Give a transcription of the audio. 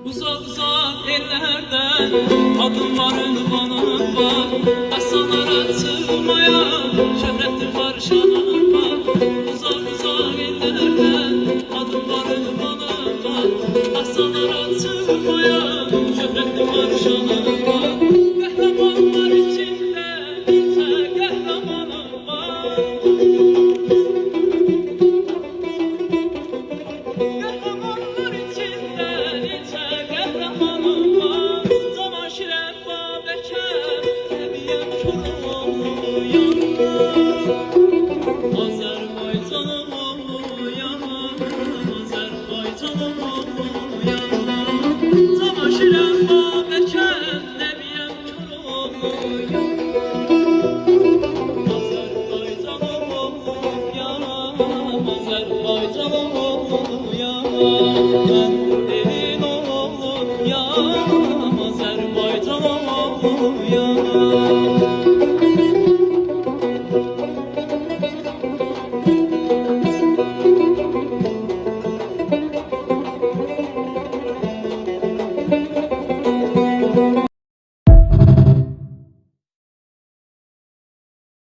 Uzak uzak ellerden adımların kanım var. Aslanlara sığmaya şöhretim var, şanım var. Uzak uzak ellerden adımların kanım var. Aslanlara sığmaya şöhretim var, şanım var. Kahramanlar içinde tek kahramanım var. Kahramanlar içinde tek kahramanım var. Zaman şiref Babəkər, təbiyyət koruyam. Azərbaycanım uyam, Azərbaycanım uyam. Zaman şiref Babəkər, təbiyyət koruyam. Azərbaycanım uyam, Azərbaycanım uyam. Mən elin oluyam, Azərbaycanım uyam.